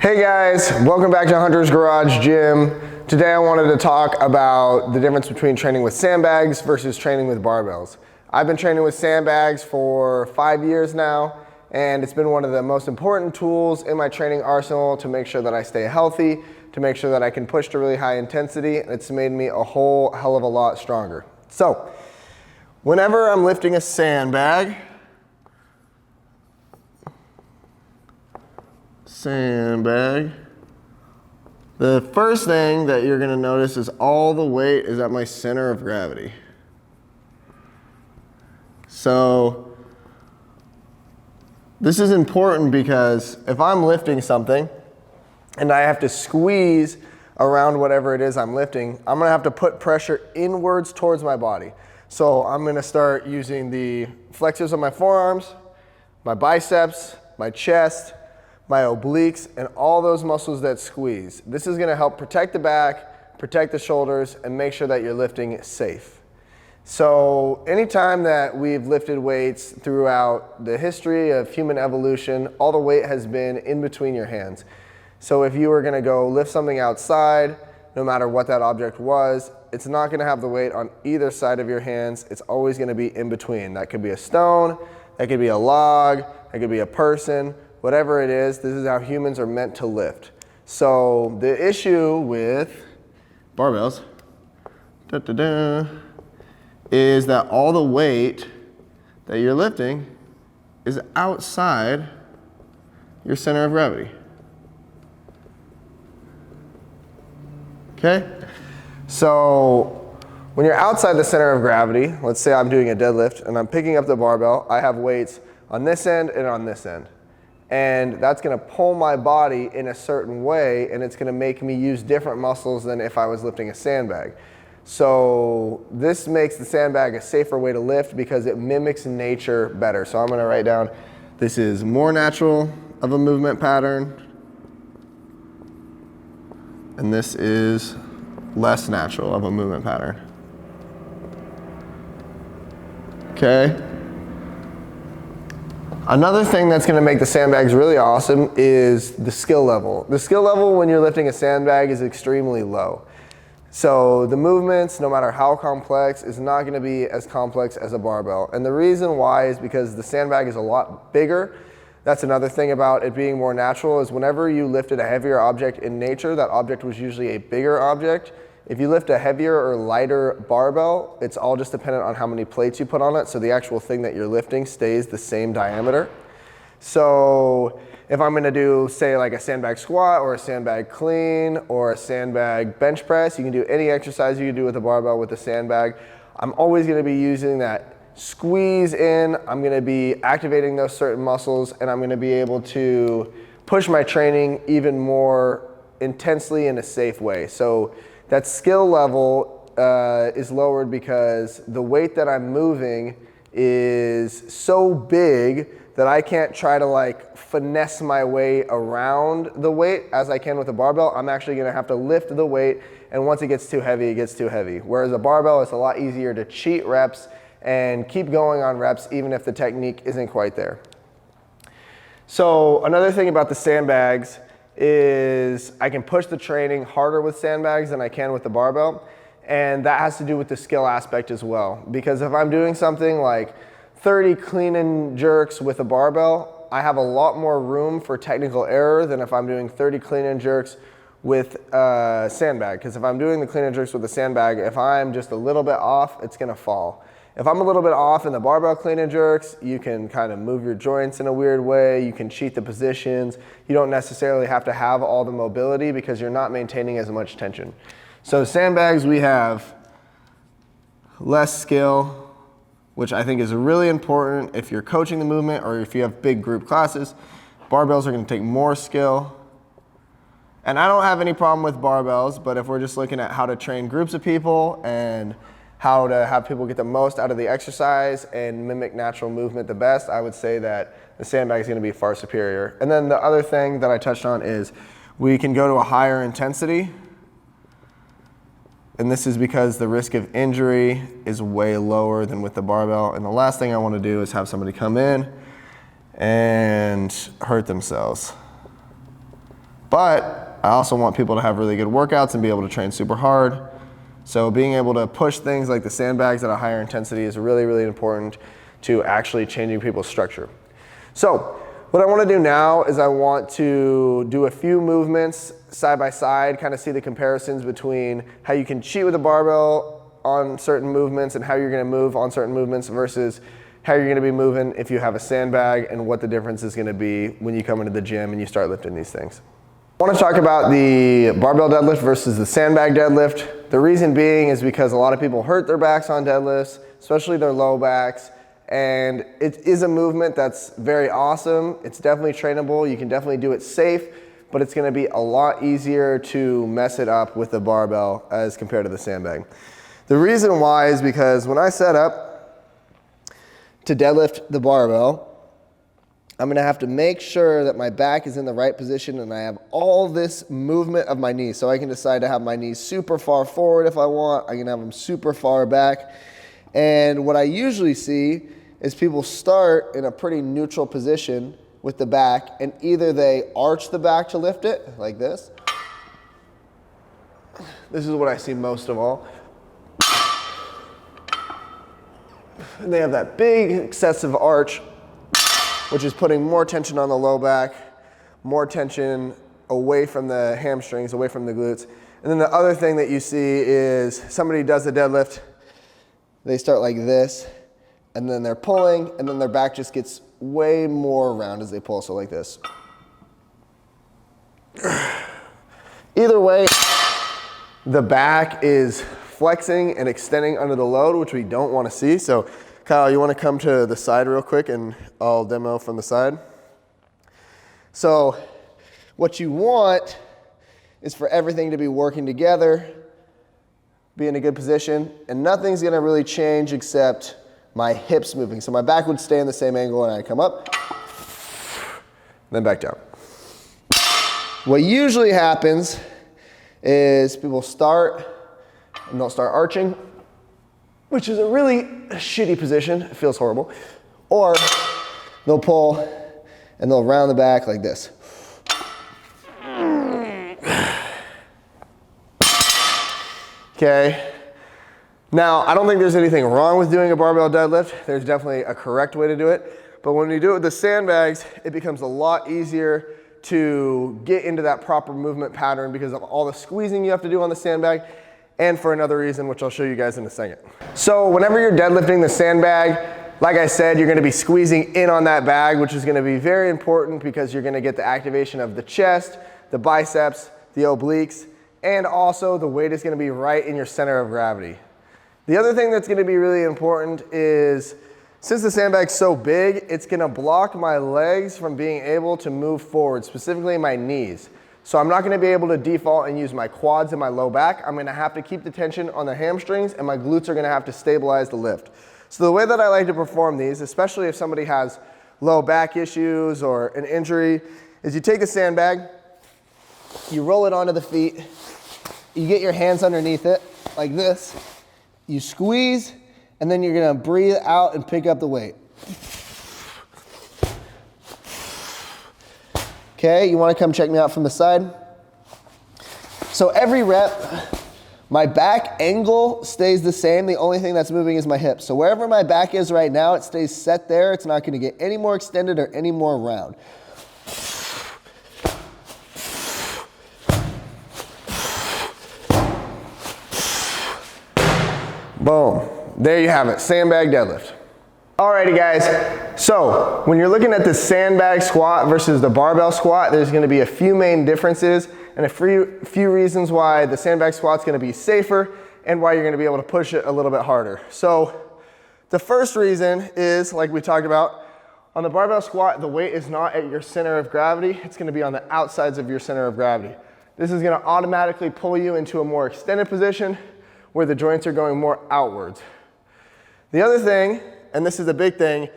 Hey guys, welcome back to Hunter's Garage Gym. Today I wanted to talk about the difference between training with sandbags versus training with barbells. I've been training with sandbags for 5 years now, and it's been one of the most important tools in my training arsenal to make sure that I stay healthy, to make sure that I can push to really high intensity, and it's made me a whole hell of a lot stronger. So, whenever I'm lifting a sandbag, the first thing that you're gonna notice is all the weight is at my center of gravity. So this is important because if I'm lifting something and I have to squeeze around whatever it is I'm lifting, I'm gonna have to put pressure inwards towards my body. So I'm gonna start using the flexors of my forearms, my biceps, my chest, my obliques, and all those muscles that squeeze. This is gonna help protect the back, protect the shoulders, and make sure that you're lifting safe. So anytime that we've lifted weights throughout the history of human evolution, all the weight has been in between your hands. So if you were gonna go lift something outside, no matter what that object was, it's not gonna have the weight on either side of your hands. It's always gonna be in between. That could be a stone, that could be a log, that could be a person. Whatever it is, this is how humans are meant to lift. So the issue with barbells is that all the weight that you're lifting is outside your center of gravity. Okay? So when you're outside the center of gravity, let's say I'm doing a deadlift and I'm picking up the barbell, I have weights on this end and on this end. And that's gonna pull my body in a certain way, and it's gonna make me use different muscles than if I was lifting a sandbag. So this makes the sandbag a safer way to lift because it mimics nature better. So I'm gonna write down, this is more natural of a movement pattern, and this is less natural of a movement pattern. Okay? Another thing that's gonna make the sandbags really awesome is the skill level. The skill level when you're lifting a sandbag is extremely low. So the movements, no matter how complex, is not gonna be as complex as a barbell. And the reason why is because the sandbag is a lot bigger. That's another thing about it being more natural is whenever you lifted a heavier object in nature, that object was usually a bigger object. If you lift a heavier or lighter barbell, it's all just dependent on how many plates you put on it, so the actual thing that you're lifting stays the same diameter. So if I'm gonna do, say, like a sandbag squat or a sandbag clean or a sandbag bench press, you can do any exercise you can do with a barbell with a sandbag. I'm always gonna be using that squeeze in, I'm gonna be activating those certain muscles, and I'm gonna be able to push my training even more intensely in a safe way. So that skill level is lowered because the weight that I'm moving is so big that I can't try to like finesse my way around the weight as I can with a barbell. I'm actually gonna have to lift the weight, and once it gets too heavy, it gets too heavy. Whereas a barbell, it's a lot easier to cheat reps and keep going on reps even if the technique isn't quite there. So another thing about the sandbags is I can push the training harder with sandbags than I can with the barbell, and that has to do with the skill aspect as well. Because if I'm doing something like 30 clean and jerks with a barbell, I have a lot more room for technical error than if I'm doing 30 clean and jerks with a sandbag. Because if I'm doing the clean and jerks with a sandbag, if I'm just a little bit off, it's gonna fall. If I'm a little bit off in the barbell clean and jerks, you can kind of move your joints in a weird way, you can cheat the positions, you don't necessarily have to have all the mobility because you're not maintaining as much tension. So sandbags, we have less skill, which I think is really important if you're coaching the movement or if you have big group classes. Barbells are gonna take more skill. And I don't have any problem with barbells, but if we're just looking at how to train groups of people and how to have people get the most out of the exercise and mimic natural movement the best, I would say that the sandbag is gonna be far superior. And then the other thing that I touched on is we can go to a higher intensity, and this is because the risk of injury is way lower than with the barbell. And the last thing I wanna do is have somebody come in and hurt themselves. But I also want people to have really good workouts and be able to train super hard. So being able to push things like the sandbags at a higher intensity is really, really important to actually changing people's structure. So what I want to do now is I want to do a few movements side by side, kind of see the comparisons between how you can cheat with a barbell on certain movements and how you're going to move on certain movements versus how you're going to be moving if you have a sandbag, and what the difference is going to be when you come into the gym and you start lifting these things. I want to talk about the barbell deadlift versus the sandbag deadlift. The reason being is because a lot of people hurt their backs on deadlifts, especially their low backs. And it is a movement that's very awesome. It's definitely trainable. You can definitely do it safe, but it's going to be a lot easier to mess it up with the barbell as compared to the sandbag. The reason why is because when I set up to deadlift the barbell, I'm going to have to make sure that my back is in the right position and I have all this movement of my knees. So I can decide to have my knees super far forward if I want. I can have them super far back. And what I usually see is people start in a pretty neutral position with the back, and either they arch the back to lift it, like this. This is what I see most of all. And they have that big excessive arch, which is putting more tension on the low back, more tension away from the hamstrings, away from the glutes. And then the other thing that you see is somebody does a deadlift, they start like this, and then they're pulling, and then their back just gets way more round as they pull, so like this. Either way, the back is flexing and extending under the load, which we don't want to see. So Kyle, you want to come to the side real quick and I'll demo from the side. So what you want is for everything to be working together, be in a good position, and nothing's going to really change except my hips moving. So my back would stay in the same angle and I come up, then back down. What usually happens is people start and they'll start arching, which is a really shitty position. It feels horrible. Or they'll pull and they'll round the back like this. Okay. Now, I don't think there's anything wrong with doing a barbell deadlift. There's definitely a correct way to do it. But when you do it with the sandbags, it becomes a lot easier to get into that proper movement pattern because of all the squeezing you have to do on the sandbag, and for another reason, which I'll show you guys in a second. So whenever you're deadlifting the sandbag, like I said, you're going to be squeezing in on that bag, which is going to be very important because you're going to get the activation of the chest, the biceps, the obliques, and also the weight is going to be right in your center of gravity. The other thing that's going to be really important is, since the sandbag's so big, it's going to block my legs from being able to move forward, specifically my knees. So I'm not going to be able to default and use my quads and my low back. I'm going to have to keep the tension on the hamstrings, and my glutes are going to have to stabilize the lift. So the way that I like to perform these, especially if somebody has low back issues or an injury, is you take the sandbag, you roll it onto the feet, you get your hands underneath it like this, you squeeze, and then you're going to breathe out and pick up the weight. Okay, you want to come check me out from the side? So every rep, my back angle stays the same. The only thing that's moving is my hips. So wherever my back is right now, it stays set there. It's not going to get any more extended or any more round. Boom. There you have it, sandbag deadlift. Alrighty guys, so when you're looking at the sandbag squat versus the barbell squat, there's going to be a few main differences and a few reasons why the sandbag squat's going to be safer and why you're going to be able to push it a little bit harder. So the first reason is, like we talked about, on the barbell squat, the weight is not at your center of gravity. It's going to be on the outsides of your center of gravity. This is going to automatically pull you into a more extended position where the joints are going more outwards. The other thing, and this is a big thing,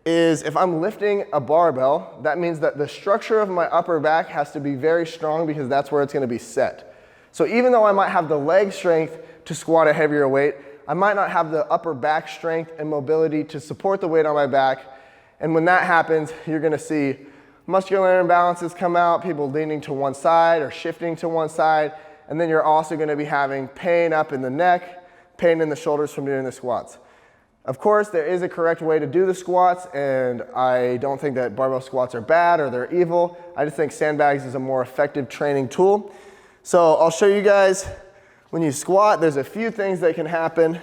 is if I'm lifting a barbell, that means that the structure of my upper back has to be very strong because that's where it's going to be set. So even though I might have the leg strength to squat a heavier weight, I might not have the upper back strength and mobility to support the weight on my back. And when that happens, you're going to see muscular imbalances come out, people leaning to one side or shifting to one side, and then you're also gonna be having pain up in the neck, pain in the shoulders from doing the squats. Of course, there is a correct way to do the squats, and I don't think that barbell squats are bad or they're evil. I just think Sandbags is a more effective training tool. So I'll show you guys, when you squat, there's a few things that can happen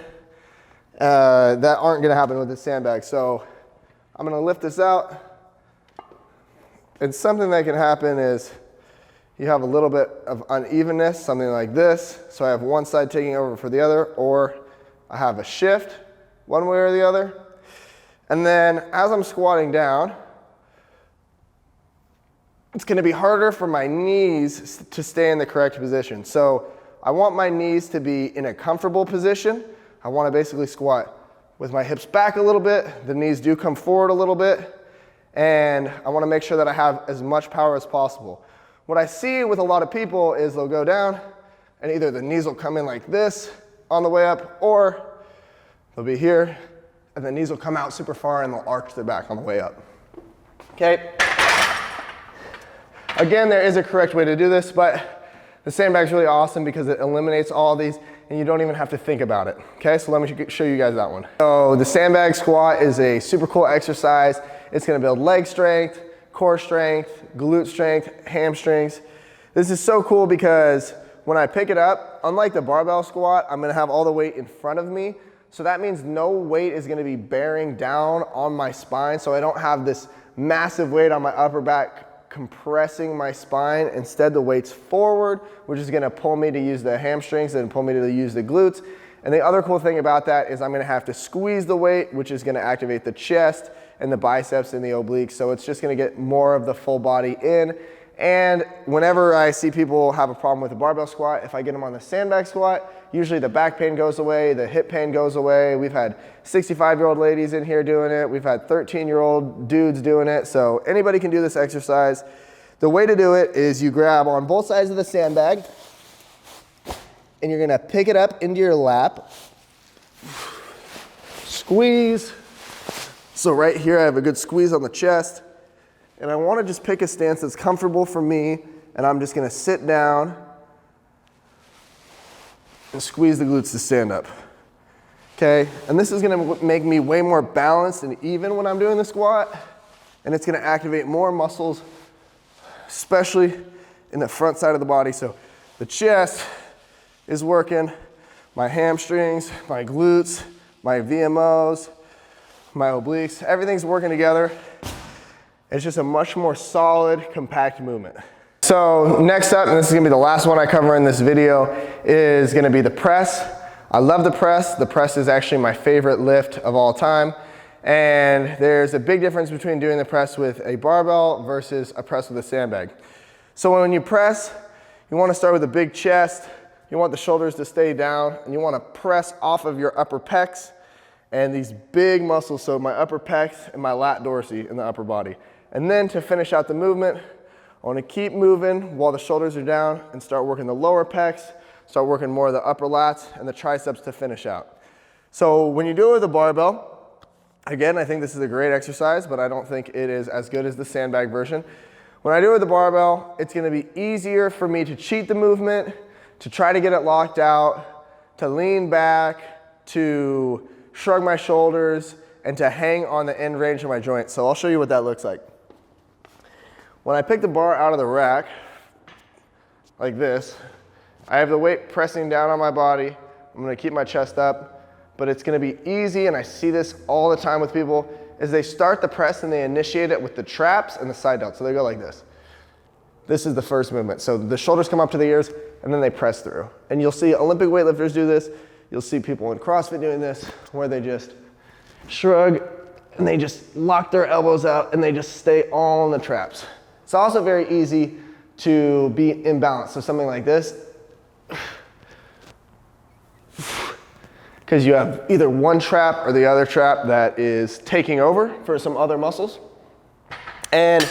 that aren't gonna happen with the Sandbag. So I'm gonna lift this out. And something that can happen is you have a little bit of unevenness, something like this. So I have one side taking over for the other, or I have a shift one way or the other. And then as I'm squatting down, it's gonna be harder for my knees to stay in the correct position. So I want my knees to be in a comfortable position. I wanna basically squat with my hips back a little bit. The knees do come forward a little bit. And I wanna make sure that I have as much power as possible. What I see with a lot of people is they'll go down and either the knees will come in like this on the way up, or they'll be here and the knees will come out super far and they'll arch their back on the way up. Okay? Again, there is a correct way to do this, but the Sandbag's really awesome because it eliminates all these and you don't even have to think about it. Okay, so let me show you guys that one. So the Sandbag squat is a super cool exercise. It's gonna build leg strength, core strength, glute strength, hamstrings. This is so cool because when I pick it up, unlike the barbell squat, I'm gonna have all the weight in front of me. So that means no weight is gonna be bearing down on my spine. So I don't have this massive weight on my upper back compressing my spine. Instead, the weight's forward, which is gonna pull me to use the hamstrings and pull me to use the glutes. And the other cool thing about that is I'm gonna have to squeeze the weight, which is gonna activate the chest and the biceps and the obliques. So it's just gonna get more of the full body in. And whenever I see people have a problem with the barbell squat, if I get them on the Sandbag squat, usually the back pain goes away, the hip pain goes away. We've had 65-year-old ladies in here doing it. We've had 13-year-old dudes doing it. So anybody can do this exercise. The way to do it is you grab on both sides of the Sandbag and you're gonna pick it up into your lap, squeeze. So right here I have a good squeeze on the chest. And I want to just pick a stance that's comfortable for me, and I'm just going to sit down and squeeze the glutes to stand up. Okay, and this is going to make me way more balanced and even when I'm doing the squat, and it's going to activate more muscles, especially in the front side of the body. So the chest is working, my hamstrings, my glutes, my VMOs, my obliques, everything's working together. It's just a much more solid, compact movement. So next up, and this is gonna be the last one I cover in this video, is gonna be the press. I love the press. The press is actually my favorite lift of all time. And there's a big difference between doing the press with a barbell versus a press with a Sandbag. So when you press, you wanna start with a big chest. You want the shoulders to stay down, and you wanna press off of your upper pecs and these big muscles, so my upper pecs and my lat dorsi in the upper body. And then to finish out the movement, I want to keep moving while the shoulders are down and start working the lower pecs, start working more of the upper lats and the triceps to finish out. So when you do it with a barbell, again, I think this is a great exercise, but I don't think it is as good as the Sandbag version. When I do it with the barbell, it's going to be easier for me to cheat the movement, to try to get it locked out, to lean back, to shrug my shoulders, and to hang on the end range of my joint. So I'll show you what that looks like. When I pick the bar out of the rack, like this, I have the weight pressing down on my body. I'm gonna keep my chest up, but it's gonna be easy, and I see this all the time with people, is they start the press and they initiate it with the traps and the side delts. So they go like this. This is the first movement. So the shoulders come up to the ears, and then they press through. And you'll see Olympic weightlifters do this. You'll see people in CrossFit doing this, where they just shrug, and they just lock their elbows out, and they just stay all in the traps. It's also very easy to be imbalanced. So something like this, because you have either one trap or the other trap that is taking over for some other muscles. And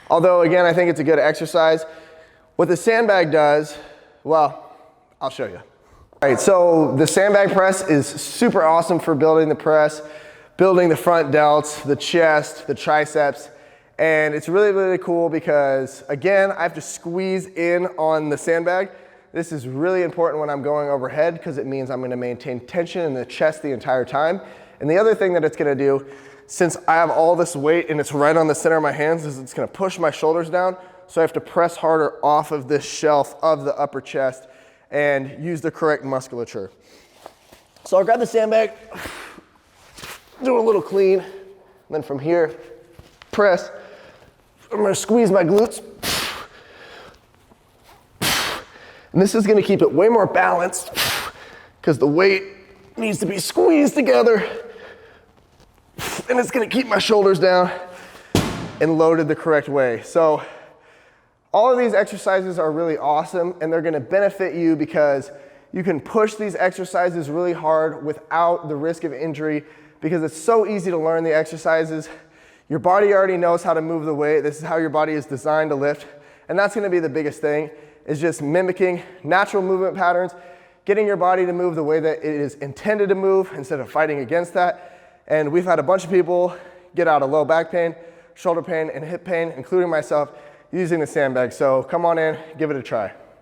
although, again, I think it's a good exercise, what the Sandbag does, well, I'll show you. All right, so the Sandbag press is super awesome for building the press, building the front delts, the chest, the triceps, And it's really, really cool because, again, I have to squeeze in on the sandbag. This is really important when I'm going overhead because it means I'm gonna maintain tension in the chest the entire time. And the other thing that it's gonna do, since I have all this weight and it's right on the center of my hands, is it's gonna push my shoulders down. So I have to press harder off of this shelf of the upper chest and use the correct musculature. So I'll grab the sandbag, do a little clean, and then from here, press. I'm gonna squeeze my glutes. And this is gonna keep it way more balanced because the weight needs to be squeezed together. And it's gonna keep my shoulders down and loaded the correct way. So all of these exercises are really awesome and they're gonna benefit you because you can push these exercises really hard without the risk of injury because it's so easy to learn the exercises. Your body already knows how to move the weight. This is how your body is designed to lift. And that's gonna be the biggest thing, is just mimicking natural movement patterns, getting your body to move the way that it is intended to move instead of fighting against that. And we've had a bunch of people get out of low back pain, shoulder pain, and hip pain, including myself, using the sandbag. So come on in, give it a try.